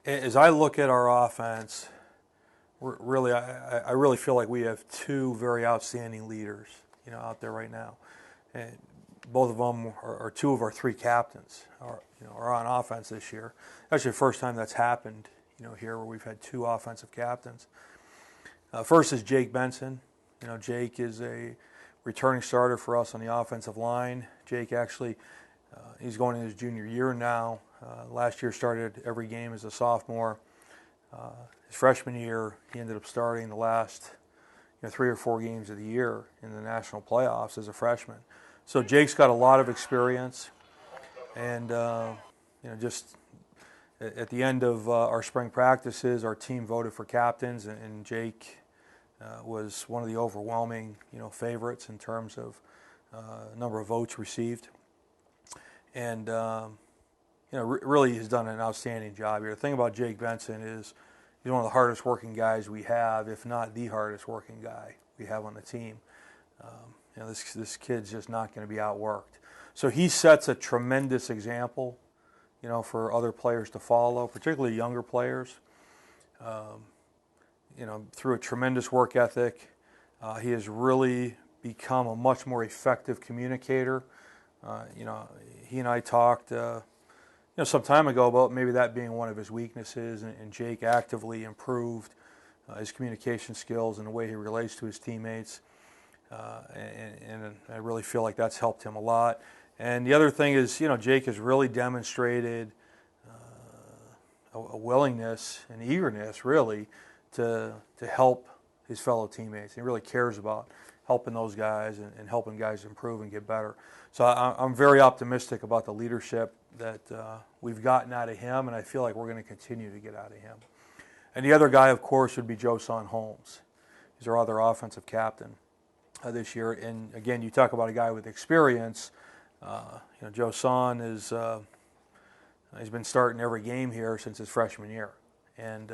As I look at our offense, I really feel like we have two very outstanding leaders, out there right now, and both of them are two of our three captains are on offense this year. Actually, the first time that's happened, here where we've had two offensive captains. First is Jake Bentsen. Jake is a returning starter for us on the offensive line. Jake actually, he's going in his junior year now. Last year started every game as a sophomore. His freshman year, he ended up starting the last 3 or 4 games of the year in the national playoffs as a freshman. So Jake's got a lot of experience, and just at the end of our spring practices, our team voted for captains, and Jake was one of the overwhelming favorites in terms of number of votes received, and really has done an outstanding job here. The thing about Jake Bentsen is he's one of the hardest working guys we have, if not the hardest working guy we have on the team. This kid's just not going to be outworked. So he sets a tremendous example, for other players to follow, particularly younger players. Through a tremendous work ethic, he has really become a much more effective communicator. He and I talked, some time ago about maybe that being one of his weaknesses, and Jake actively improved his communication skills and the way he relates to his teammates. And I really feel like that's helped him a lot. And the other thing is, Jake has really demonstrated a willingness and eagerness, really, to help his fellow teammates. He really cares about helping those guys and helping guys improve and get better. So I'm very optimistic about the leadership that we've gotten out of him, and I feel like we're going to continue to get out of him. And the other guy, of course, would be Josan Holmes. He's our other offensive captain this year. And again, you talk about a guy with experience. Josan is he's been starting every game here since his freshman year, and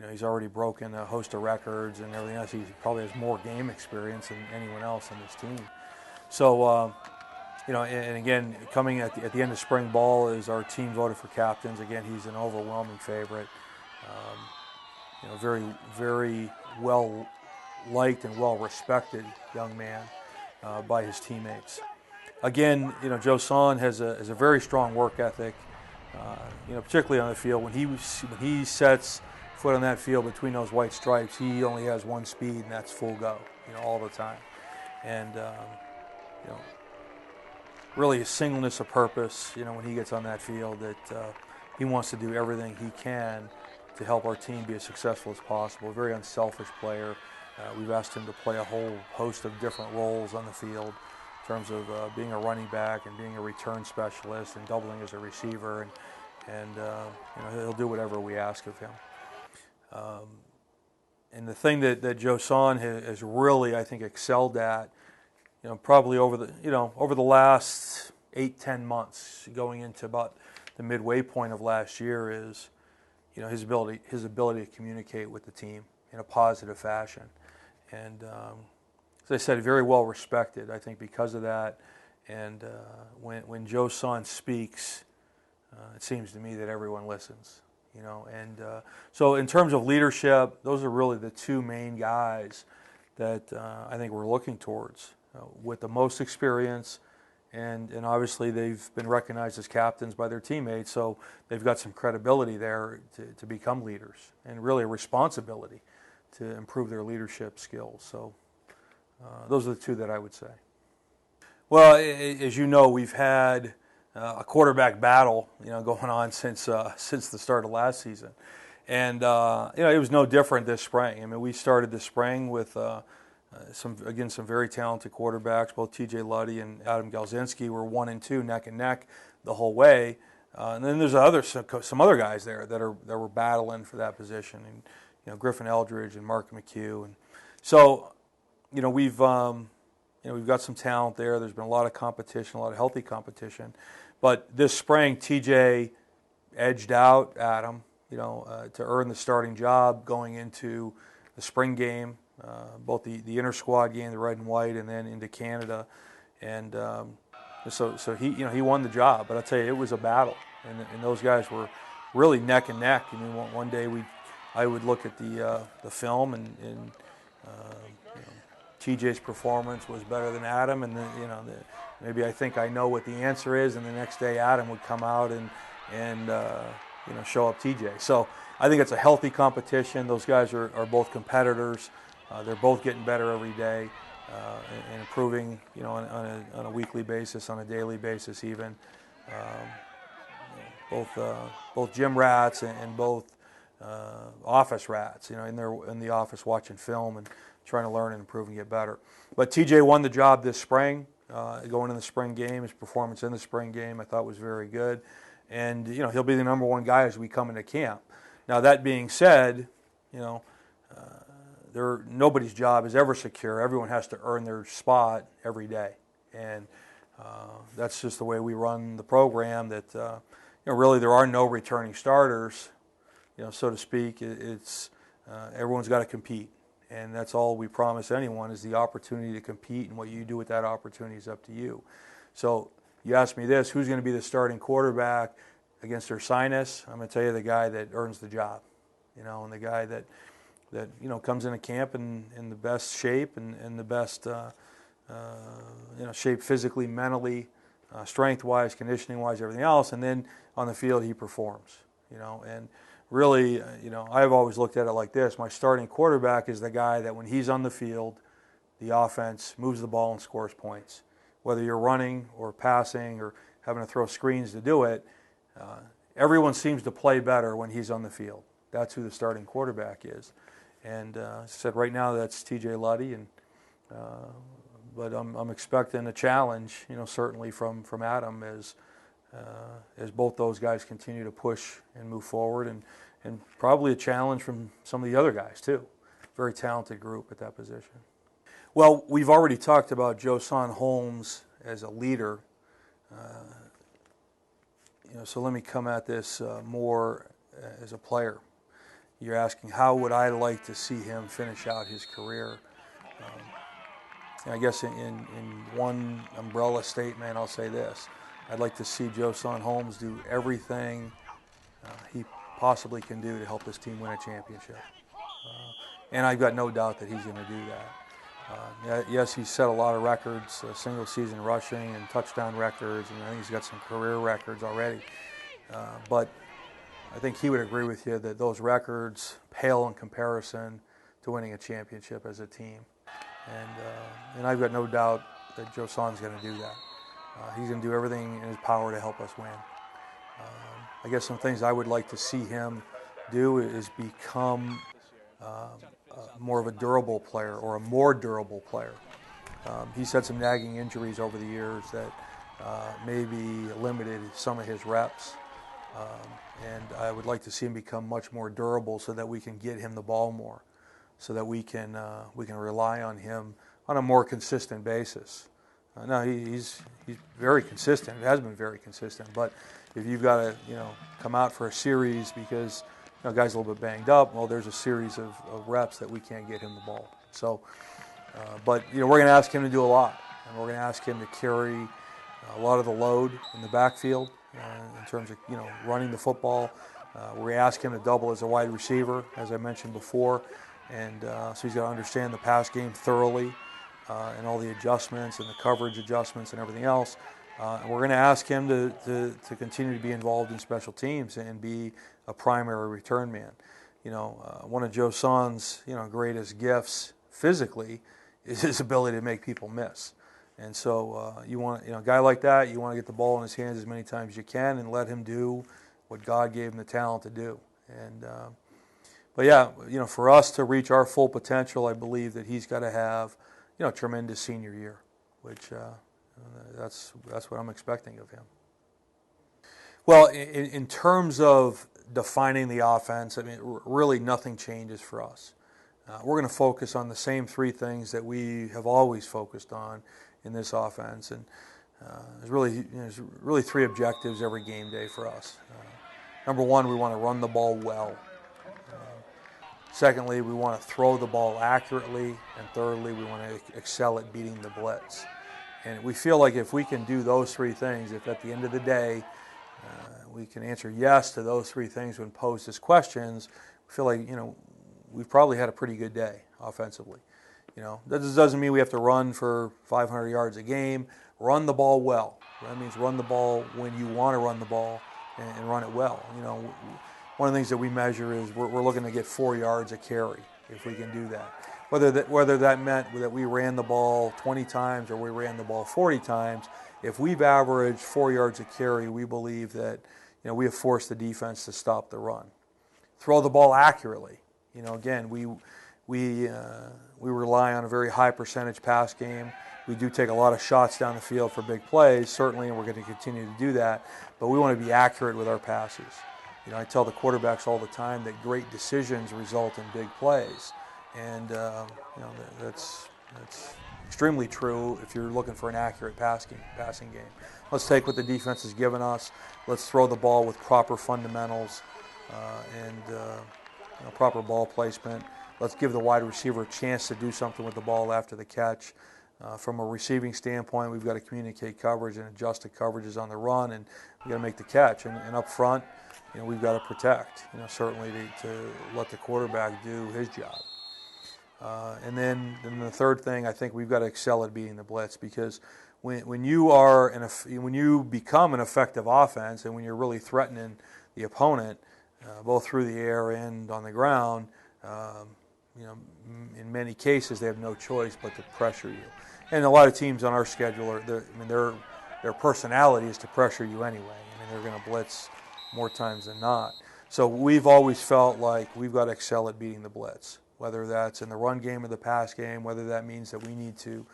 he's already broken a host of records and everything else. He probably has more game experience than anyone else on this team. So, and again, coming at the end of spring ball is our team voted for captains. Again, he's an overwhelming favorite. Very, very well liked and well respected young man by his teammates. Again, Josan has a very strong work ethic. Particularly on the field, when he sets foot on that field between those white stripes, he only has one speed, and that's full go, all the time. And really a singleness of purpose, when he gets on that field, that he wants to do everything he can to help our team be as successful as possible. A very unselfish player. We've asked him to play a whole host of different roles on the field in terms of being a running back and being a return specialist and doubling as a receiver, and he'll do whatever we ask of him. And the thing that Josan has really, I think, excelled at, probably over the last 8-10 months, going into about the midway point of last year, is his ability to communicate with the team in a positive fashion. And as I said, very well respected, I think, because of that. And when Josan speaks, it seems to me that everyone listens. And so in terms of leadership, those are really the two main guys that I think we're looking towards, with the most experience, and obviously they've been recognized as captains by their teammates, so they've got some credibility there to become leaders, and really a responsibility to improve their leadership skills. So those are the two that I would say. Well, as you know, we've had a quarterback battle, going on since the start of last season, and it was no different this spring. I mean, we started this spring with some very talented quarterbacks. Both T.J. Luddy and Adam Galczynski were 1 and 2, neck and neck the whole way, and then there's some other guys there that were battling for that position, and Griffin Eldridge and Mark McHugh, and so we've got some talent there. There's been a lot of competition, a lot of healthy competition. But this spring, TJ edged out Adam, to earn the starting job going into the spring game, both the inter-squad game, the red and white, and then into Canada. And so he won the job. But I'll tell you, it was a battle. And those guys were really neck and neck. I mean, one day I would look at the film and TJ's performance was better than Adam, and maybe I think I know what the answer is, and the next day Adam would come out and show up TJ. So I think it's a healthy competition. Those guys are both competitors. They're both getting better every day and improving, on a weekly basis, on a daily basis even. Both gym rats and both office rats, in the office watching film and trying to learn and improve and get better. But TJ won the job this spring, going in the spring game. His performance in the spring game I thought was very good. And, he'll be the number one guy as we come into camp. Now, that being said, nobody's job is ever secure. Everyone has to earn their spot every day. And that's just the way we run the program, that, really there are no returning starters, so to speak. It's everyone's got to compete. And that's all we promise anyone, is the opportunity to compete, and what you do with that opportunity is up to you. So you ask me this: who's going to be the starting quarterback against Ursinus? I'm going to tell you the guy that earns the job, and the guy that comes into camp in the best shape and the best shape physically, mentally, strength-wise, conditioning-wise, everything else, and then on the field he performs, and really, I've always looked at it like this: my starting quarterback is the guy that when he's on the field, the offense moves the ball and scores points. Whether you're running or passing or having to throw screens to do it, everyone seems to play better when he's on the field. That's who the starting quarterback is. And as I said, right now that's TJ Luddy, but I'm expecting a challenge, certainly from Adam as both those guys continue to push and move forward, and probably a challenge from some of the other guys too. Very talented group at that position. Well, we've already talked about Josan Holmes as a leader, so let me come at this more as a player. You're asking, how would I like to see him finish out his career? I guess in one umbrella statement, I'll say this: I'd like to see Josan Holmes do everything he possibly can do to help this team win a championship. And I've got no doubt that he's going to do that. Yes, he's set a lot of records, single-season rushing and touchdown records, and I think he's got some career records already. But I think he would agree with you that those records pale in comparison to winning a championship as a team. And I've got no doubt that Josan's going to do that. He's going to do everything in his power to help us win. I guess some things I would like to see him do is become more of a durable player, or a more durable player. He's had some nagging injuries over the years that maybe limited some of his reps. And I would like to see him become much more durable so that we can get him the ball more, so that we can rely on him on a more consistent basis. No, he's very consistent. It has been very consistent. But if you've got to come out for a series because a guy's a little bit banged up, well, there's a series of reps that we can't get him the ball. So, but we're going to ask him to do a lot, and we're going to ask him to carry a lot of the load in the backfield in terms of running the football. We're going to ask him to double as a wide receiver, as I mentioned before, and so he's got to understand the pass game thoroughly. And all the adjustments and the coverage adjustments and everything else. And we're going to ask him to continue to be involved in special teams and be a primary return man. One of Josan's greatest gifts physically is his ability to make people miss. And so you want a guy like that, you want to get the ball in his hands as many times as you can and let him do what God gave him the talent to do. And but yeah, for us to reach our full potential, I believe that he's got to have tremendous senior year, which that's what I'm expecting of him. Well, in terms of defining the offense, I mean, really nothing changes for us. We're going to focus on the same three things that we have always focused on in this offense, and there's really three objectives every game day for us. Number one, we want to run the ball well. Secondly, we want to throw the ball accurately. And thirdly, we want to excel at beating the blitz. And we feel like if we can do those three things, if at the end of the day we can answer yes to those three things when posed as questions, we feel like, we've probably had a pretty good day offensively. That doesn't mean we have to run for 500 yards a game. Run the ball well. That means run the ball when you want to run the ball and run it well. One of the things that we measure is we're looking to get 4 yards a carry if we can do that. Whether that meant that we ran the ball 20 times or we ran the ball 40 times, if we've averaged 4 yards a carry, we believe that we have forced the defense to stop the run. Throw the ball accurately. Again, we rely on a very high percentage pass game. We do take a lot of shots down the field for big plays, certainly, and we're going to continue to do that. But we want to be accurate with our passes. I tell the quarterbacks all the time that great decisions result in big plays, and that's extremely true if you're looking for an accurate passing game. Let's take what the defense has given us. Let's throw the ball with proper fundamentals and proper ball placement. Let's give the wide receiver a chance to do something with the ball after the catch. From a receiving standpoint, we've got to communicate coverage and adjust the coverages on the run, and we've got to make the catch. And up front, we've got to protect, certainly to let the quarterback do his job. And then the third thing, I think we've got to excel at beating the blitz, because when you become an effective offense and when you're really threatening the opponent, both through the air and on the ground, in many cases they have no choice but to pressure you. And a lot of teams on our schedule their personality is to pressure you anyway. They're going to blitz more times than not. So we've always felt like we've got to excel at beating the blitz, whether that's in the run game or the pass game, whether that means that we need to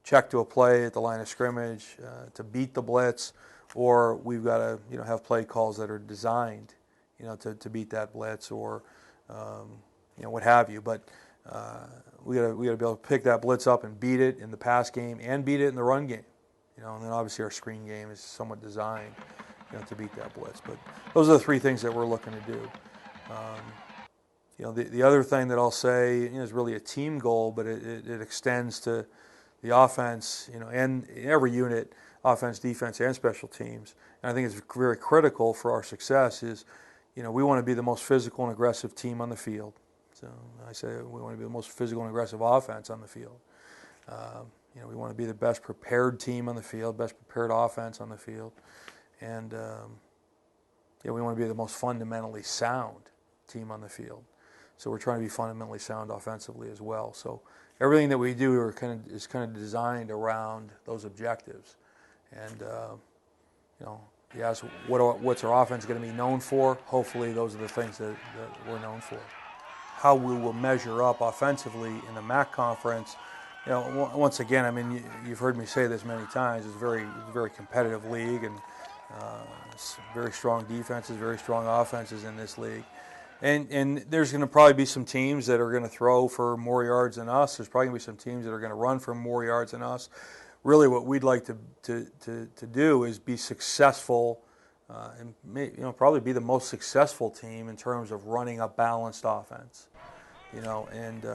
check to a play at the line of scrimmage to beat the blitz, or we've got to have play calls that are designed to beat that blitz, or what have you. But we got to be able to pick that blitz up and beat it in the pass game and beat it in the run game. And then obviously our screen game is somewhat designed to beat that blitz. But those are the three things that we're looking to do. The other thing that I'll say is really a team goal, but it extends to the offense, and every unit, offense, defense, and special teams. And I think it's very critical for our success is, we want to be the most physical and aggressive team on the field. So I say we want to be the most physical and aggressive offense on the field. We want to be the best prepared team on the field, best prepared offense on the field. And we want to be the most fundamentally sound team on the field. So we're trying to be fundamentally sound offensively as well. So everything that we do is kind of designed around those objectives. And you ask what's our offense going to be known for? Hopefully those are the things that we're known for. How we will measure up offensively in the MAC conference, once again, you've heard me say this many times, it's a very competitive league, and very strong defenses, very strong offenses in this league. And there's going to probably be some teams that are going to throw for more yards than us. There's probably going to be some teams that are going to run for more yards than us. Really what we'd like to do is be successful and probably be the most successful team in terms of running a balanced offense. And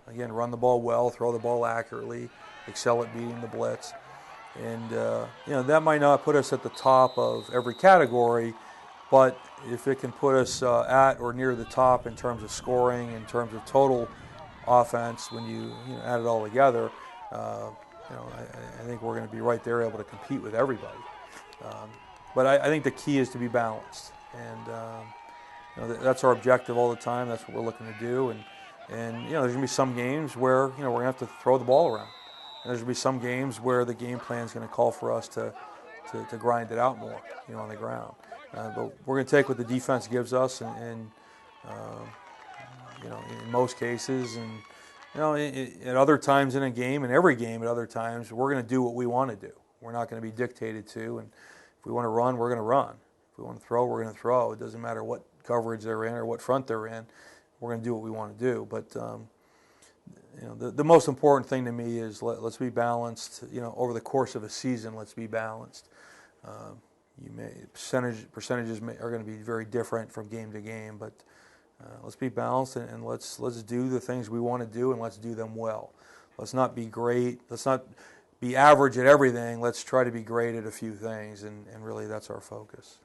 again, run the ball well, throw the ball accurately, excel at beating the blitz. And that might not put us at the top of every category, but if it can put us at or near the top in terms of scoring, in terms of total offense, when you add it all together, I think we're going to be right there, able to compete with everybody. But I think the key is to be balanced, and that's our objective all the time. That's what we're looking to do, and there's going to be some games where we're going to have to throw the ball around, and there's going to be some games where the game plan is going to call for us to grind it out more, on the ground. But we're going to take what the defense gives us, and in most cases, and at other times in a game, in every game at other times, we're going to do what we want to do. We're not going to be dictated to, and if we want to run, we're going to run. If we want to throw, we're going to throw. It doesn't matter what coverage they're in or what front they're in. We're going to do what we want to do. But the most important thing to me is let's be balanced. Over the course of a season, let's be balanced. Percentages are going to be very different from game to game, but let's be balanced and let's do the things we want to do, and let's do them well. Let's not be great. Let's not be average at everything. Let's try to be great at a few things, and really that's our focus.